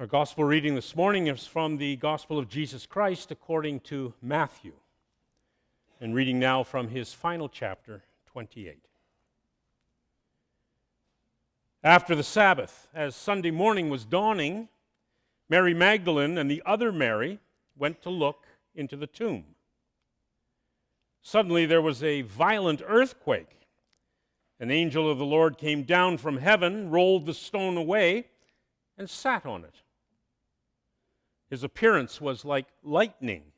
Our gospel reading this morning is from the Gospel of Jesus Christ according to Matthew, and reading now from his final chapter, 28. After the Sabbath, as Sunday morning was dawning, Mary Magdalene and the other Mary went to look into the tomb. Suddenly there was a violent earthquake. An angel of the Lord came down from heaven, rolled the stone away, and sat on it. His appearance was like lightning,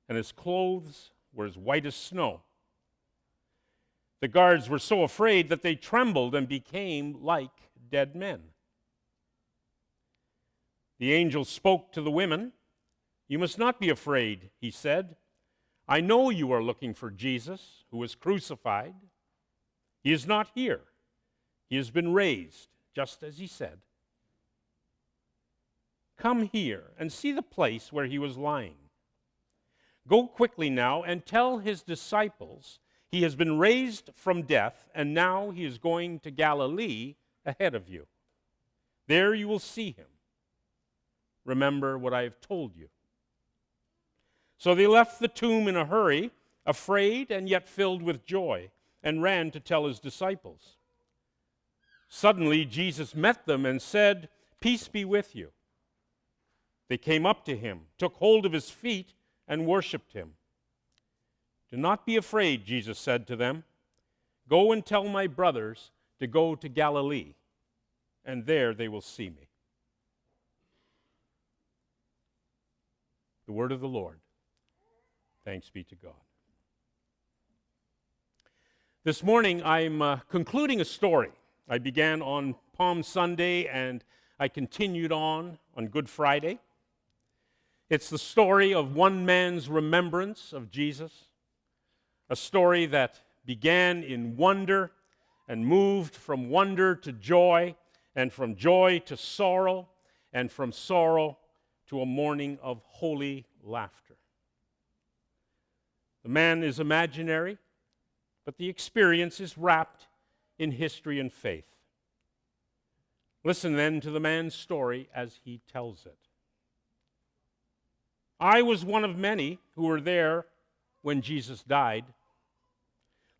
and his clothes were as white as snow. The guards were so afraid that they trembled and became like dead men. The angel spoke to the women. "You must not be afraid," he said. "I know you are looking for Jesus, who was crucified. He is not here. He has been raised, just as he said. Come here and see the place where he was lying. Go quickly now and tell his disciples he has been raised from death, and now he is going to Galilee ahead of you. There you will see him. Remember what I have told you." So they left the tomb in a hurry, afraid and yet filled with joy, and ran to tell his disciples. Suddenly Jesus met them and said, "Peace be with you." They came up to him, took hold of his feet, and worshipped him. "Do not be afraid," Jesus said to them. "Go and tell my brothers to go to Galilee, and there they will see me." The word of the Lord. Thanks be to God. This morning I'm concluding a story. I began on Palm Sunday and I continued on Good Friday. It's the story of one man's remembrance of Jesus, a story that began in wonder and moved from wonder to joy, and from joy to sorrow, and from sorrow to a morning of holy laughter. The man is imaginary, but the experience is wrapped in history and faith. Listen then to the man's story as he tells it. "I was one of many who were there when Jesus died.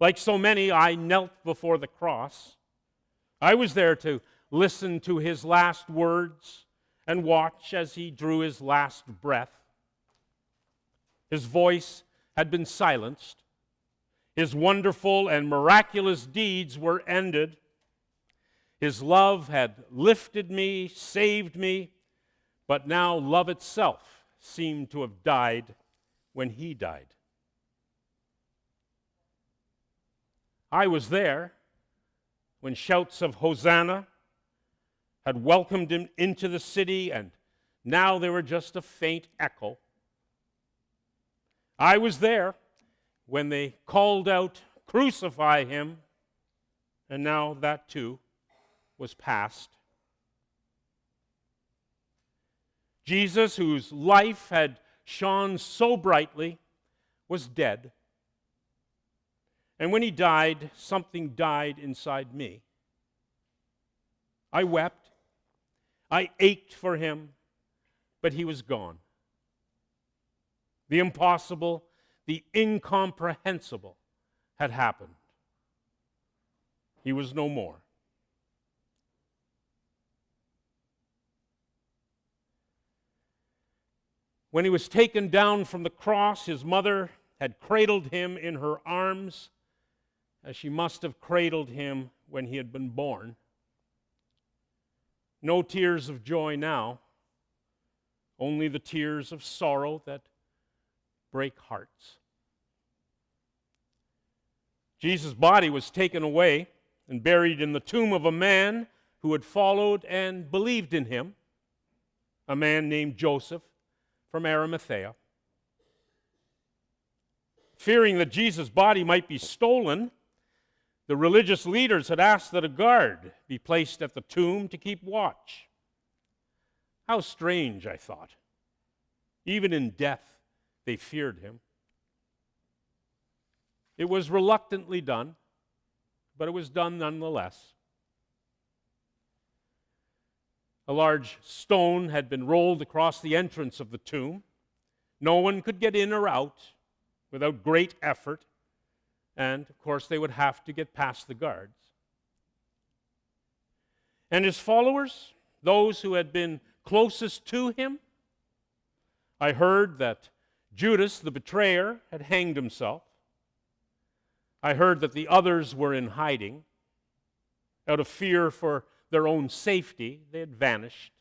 Like so many, I knelt before the cross. I was there to listen to his last words and watch as he drew his last breath. His voice had been silenced. His wonderful and miraculous deeds were ended. His love had lifted me, saved me, but now love itself seemed to have died when he died. I was there when shouts of Hosanna had welcomed him into the city, and now they were just a faint echo. I was there when they called out, 'Crucify him,' and now that too was past. Jesus, whose life had shone so brightly, was dead. And when he died, something died inside me. I wept. I ached for him, but he was gone. The impossible, the incomprehensible had happened. He was no more. When he was taken down from the cross, his mother had cradled him in her arms, as she must have cradled him when he had been born. No tears of joy now, only the tears of sorrow that break hearts. Jesus' body was taken away and buried in the tomb of a man who had followed and believed in him, a man named Joseph from Arimathea. Fearing that Jesus' body might be stolen, the religious leaders had asked that a guard be placed at the tomb to keep watch. How strange, I thought. Even in death, they feared him. It was reluctantly done, but it was done nonetheless. A large stone had been rolled across the entrance of the tomb. No one could get in or out without great effort, and of course they would have to get past the guards. And his followers, those who had been closest to him, I heard that Judas, the betrayer, had hanged himself. I heard that the others were in hiding. Out of fear for their own safety, they had vanished.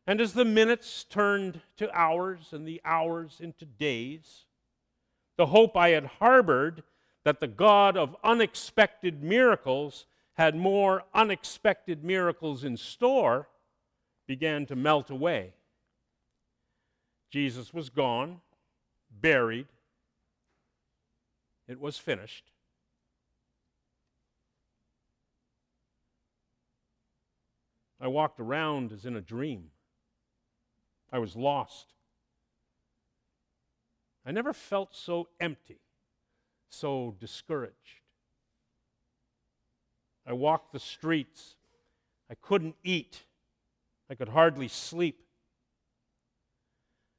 And as the minutes turned to hours and the hours into days, the hope I had harbored that the God of unexpected miracles had more unexpected miracles in store began to melt away. Jesus was gone, buried. It was finished. I walked around as in a dream. I was lost. I never felt so empty, so discouraged. I walked the streets. I couldn't eat. I could hardly sleep.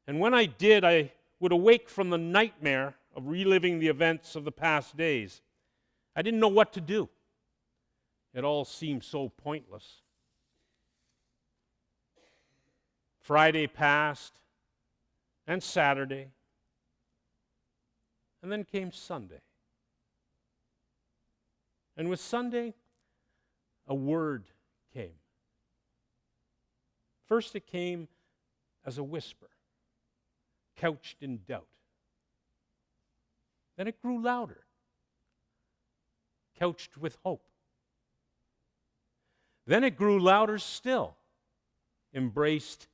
And when I did, I would awake from the nightmare of reliving the events of the past days. I didn't know what to do. It all seemed so pointless. Friday passed, and Saturday, and then came Sunday. And with Sunday, a word came. First it came as a whisper, couched in doubt. Then it grew louder, couched with hope. Then it grew louder still, embraced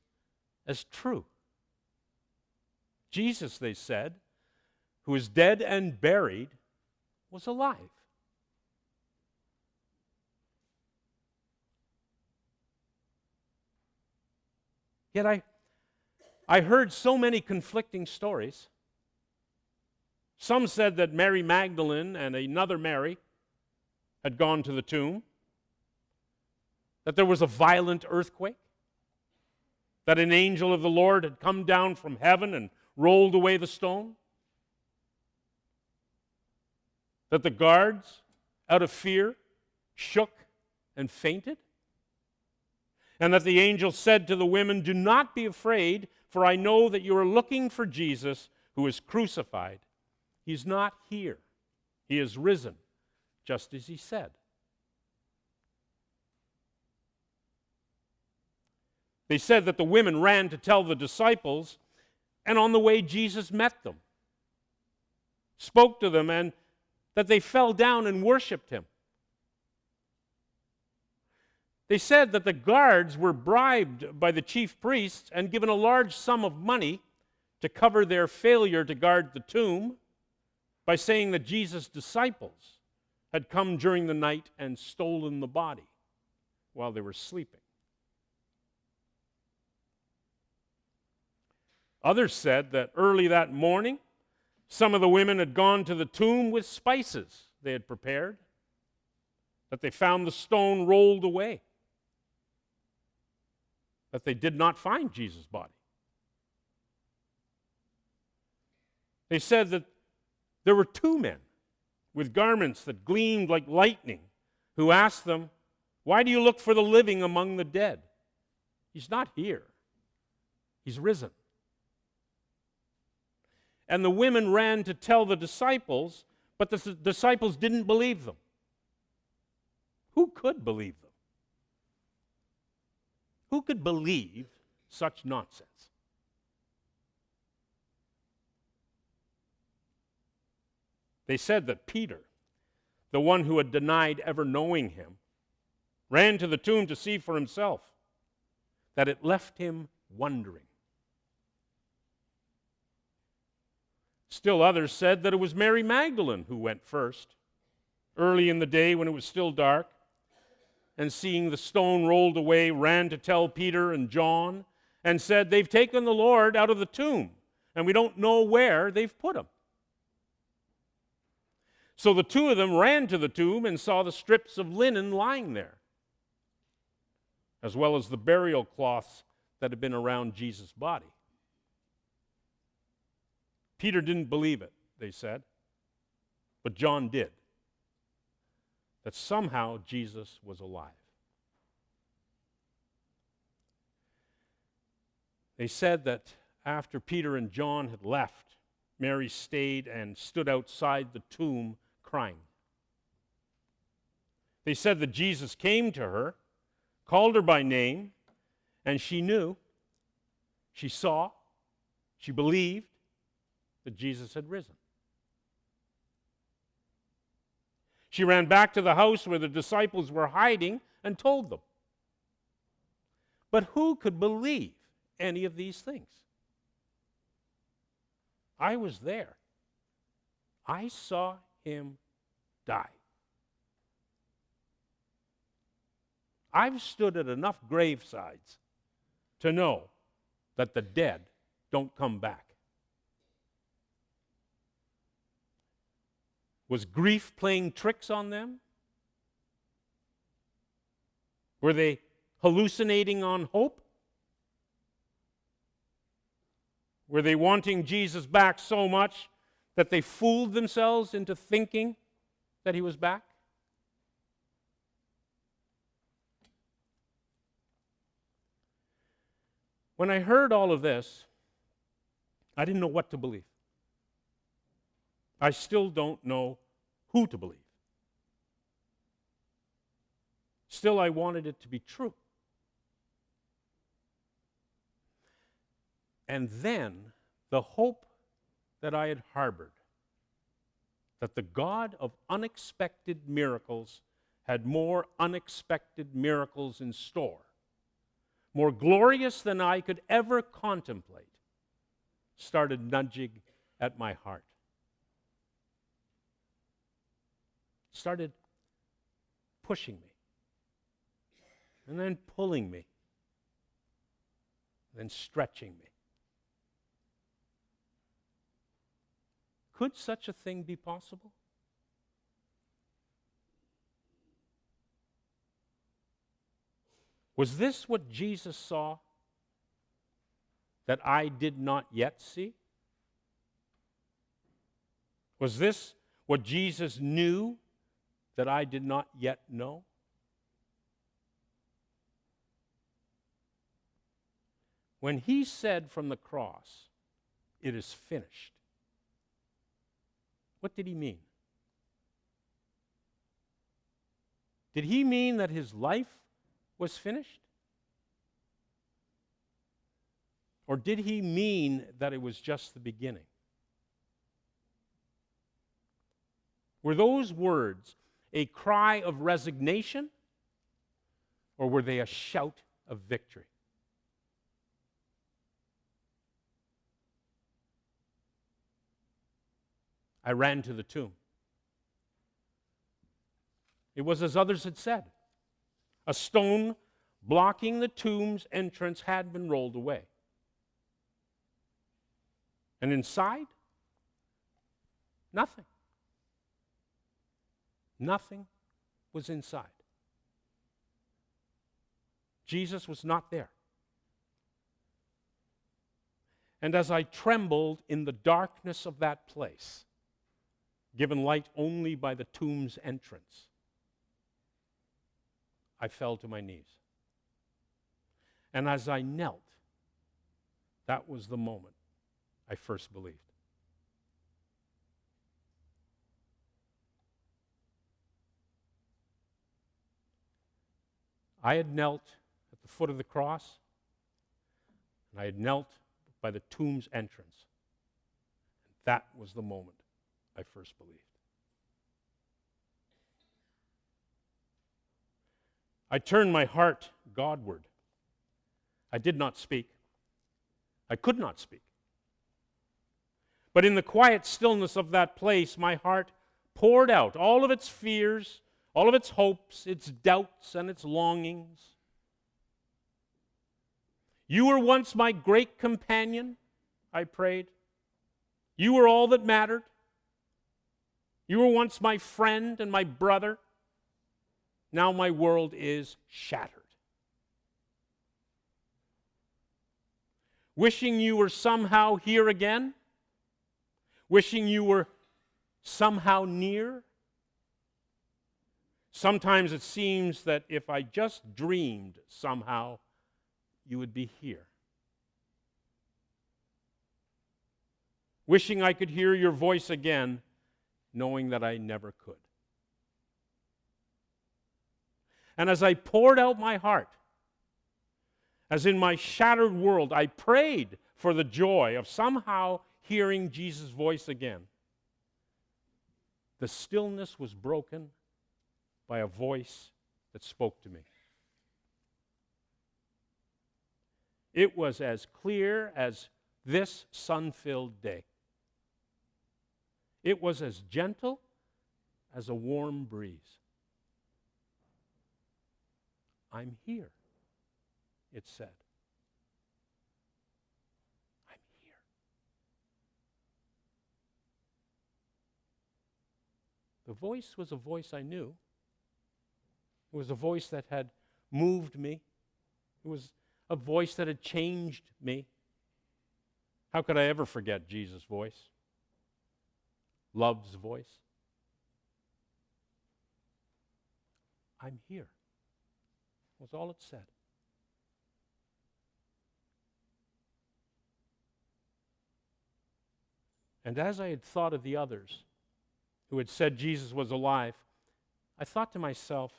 as true. Jesus, they said, who is dead and buried, was alive. Yet I heard so many conflicting stories. Some said that Mary Magdalene and another Mary had gone to the tomb, that there was a violent earthquake, that an angel of the Lord had come down from heaven and rolled away the stone, that the guards, out of fear, shook and fainted, and that the angel said to the women, "Do not be afraid, for I know that you are looking for Jesus who is crucified. He's not here. He is risen, just as he said." They said that the women ran to tell the disciples, and on the way Jesus met them, spoke to them, and that they fell down and worshiped him. They said that the guards were bribed by the chief priests and given a large sum of money to cover their failure to guard the tomb by saying that Jesus' disciples had come during the night and stolen the body while they were sleeping. Others said that early that morning, some of the women had gone to the tomb with spices they had prepared, that they found the stone rolled away, that they did not find Jesus' body. They said that there were two men with garments that gleamed like lightning who asked them, "Why do you look for the living among the dead? He's not here. He's risen." And the women ran to tell the disciples, but the disciples didn't believe them. Who could believe them? Who could believe such nonsense? They said that Peter, the one who had denied ever knowing him, ran to the tomb to see for himself, that it left him wondering. Still others said that it was Mary Magdalene who went first, early in the day when it was still dark, and seeing the stone rolled away, ran to tell Peter and John, and said, "They've taken the Lord out of the tomb, and we don't know where they've put him." So the two of them ran to the tomb and saw the strips of linen lying there, as well as the burial cloths that had been around Jesus' body. Peter didn't believe it, they said, but John did, that somehow Jesus was alive. They said that after Peter and John had left, Mary stayed and stood outside the tomb crying. They said that Jesus came to her, called her by name, and she knew, she saw, she believed that Jesus had risen. She ran back to the house where the disciples were hiding and told them. But who could believe any of these things? I was there. I saw him die. I've stood at enough gravesides to know that the dead don't come back. Was grief playing tricks on them? Were they hallucinating on hope? Were they wanting Jesus back so much that they fooled themselves into thinking that he was back? When I heard all of this, I didn't know what to believe. I still don't know who to believe. Still, I wanted it to be true. And then the hope that I had harbored, that the God of unexpected miracles had more unexpected miracles in store, more glorious than I could ever contemplate, started nudging at my heart. Started pushing me, and then pulling me, then stretching me. Could such a thing be possible? Was this what Jesus saw that I did not yet see? Was this what Jesus knew that I did not yet know? When he said from the cross, "It is finished," what did he mean? Did he mean that his life was finished? Or did he mean that it was just the beginning? Were those words a cry of resignation, or were they a shout of victory? I ran to the tomb. It was as others had said. A stone blocking the tomb's entrance had been rolled away. And inside, nothing. Nothing was inside. Jesus was not there. And as I trembled in the darkness of that place, given light only by the tomb's entrance, I fell to my knees. And as I knelt, that was the moment I first believed. I had knelt at the foot of the cross, and I had knelt by the tomb's entrance. And that was the moment I first believed. I turned my heart Godward. I did not speak. I could not speak. But in the quiet stillness of that place, my heart poured out all of its fears, all of its hopes, its doubts, and its longings. You were once my great companion, I prayed. You were all that mattered. You were once my friend and my brother. Now my world is shattered. Wishing you were somehow here again? Wishing you were somehow near? Sometimes it seems that if I just dreamed somehow, you would be here. Wishing I could hear your voice again, knowing that I never could. And as I poured out my heart, as in my shattered world, I prayed for the joy of somehow hearing Jesus' voice again. The stillness was broken by a voice that spoke to me. It was as clear as this sun-filled day. It was as gentle as a warm breeze. I'm here, it said. I'm here. The voice was a voice I knew. It was a voice that had moved me. It was a voice that had changed me. How could I ever forget Jesus' voice? Love's voice. I'm here, was all it said. And as I had thought of the others who had said Jesus was alive, I thought to myself,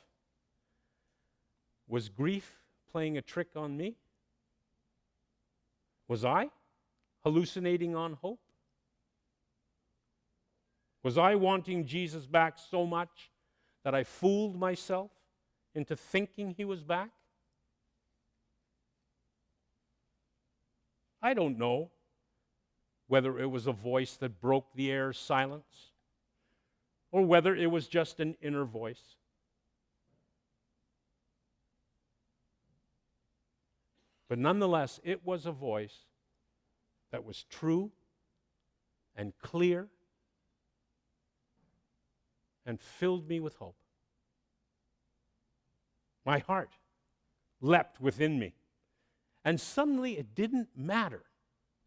was grief playing a trick on me? Was I hallucinating on hope? Was I wanting Jesus back so much that I fooled myself into thinking he was back? I don't know whether it was a voice that broke the air's silence or whether it was just an inner voice. But nonetheless, it was a voice that was true and clear and filled me with hope. My heart leapt within me, and suddenly it didn't matter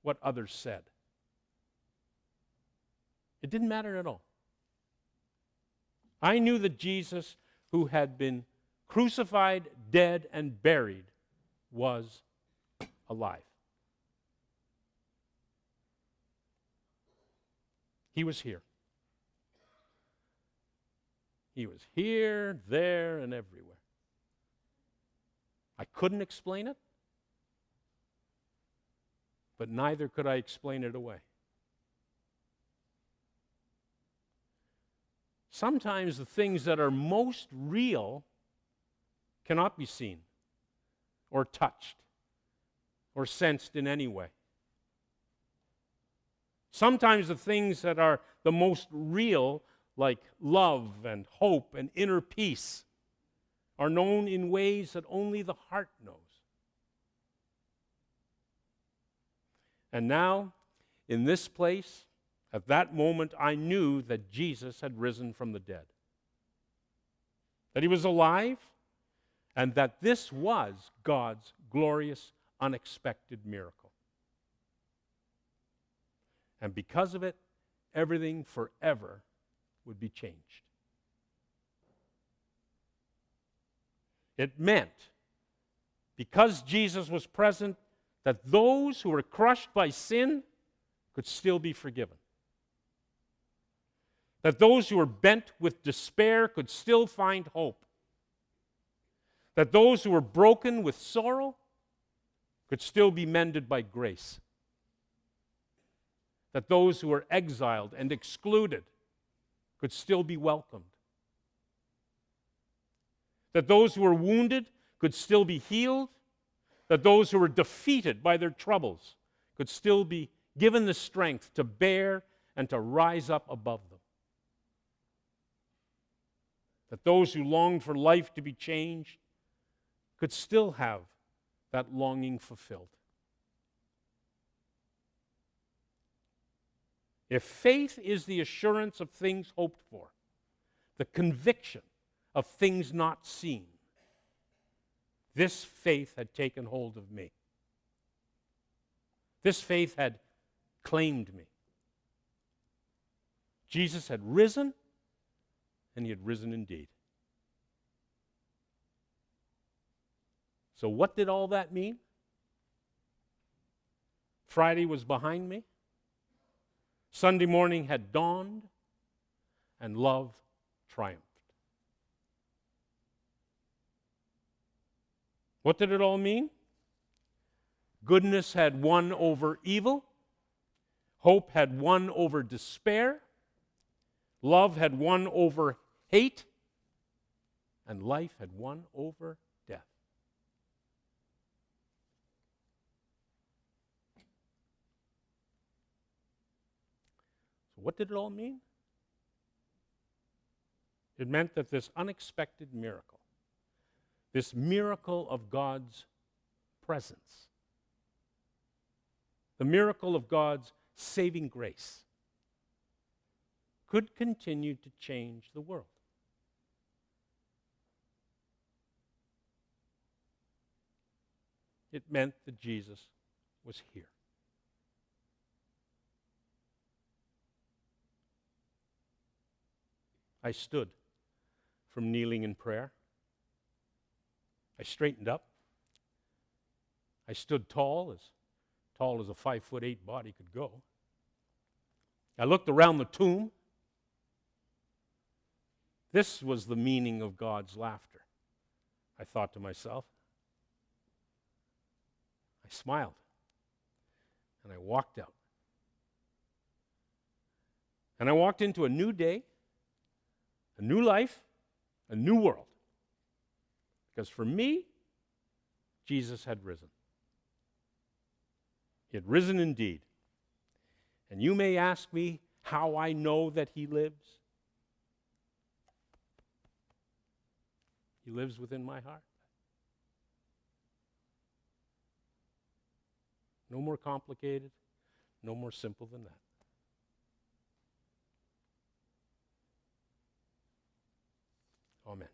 what others said. It didn't matter at all. I knew that Jesus, who had been crucified, dead, and buried, was alive. He was here. He was here, there, and everywhere. I couldn't explain it, but neither could I explain it away. Sometimes the things that are most real cannot be seen or touched or sensed in any way. Sometimes the things that are the most real, like love and hope and inner peace, are known in ways that only the heart knows. And now, in this place, at that moment, I knew that Jesus had risen from the dead, that he was alive, and that this was God's glorious, unexpected miracle. And because of it, everything forever would be changed. It meant, because Jesus was present, that those who were crushed by sin could still be forgiven. That those who were bent with despair could still find hope. That those who were broken with sorrow could still be mended by grace. That those who were exiled and excluded could still be welcomed. That those who were wounded could still be healed. That those who were defeated by their troubles could still be given the strength to bear and to rise up above them. That those who longed for life to be changed could still have that longing fulfilled. If faith is the assurance of things hoped for, the conviction of things not seen, this faith had taken hold of me. This faith had claimed me. Jesus had risen, and he had risen indeed. So what did all that mean? Friday was behind me. Sunday morning had dawned, and love triumphed. What did it all mean? Goodness had won over evil. Hope had won over despair. Love had won over hate. And life had won over death. So what did it all mean? It meant that this unexpected miracle, this miracle of God's presence, the miracle of God's saving grace, could continue to change the world. It meant that Jesus was here. I stood from kneeling in prayer. I straightened up. I stood tall as a 5'8" body could go. I looked around the tomb. This was the meaning of God's laughter, I thought to myself. I smiled, and I walked out. And I walked into a new day, a new life, a new world. Because for me, Jesus had risen. He had risen indeed. And you may ask me how I know that he lives. He lives within my heart. No more complicated, no more simple than that. Amen.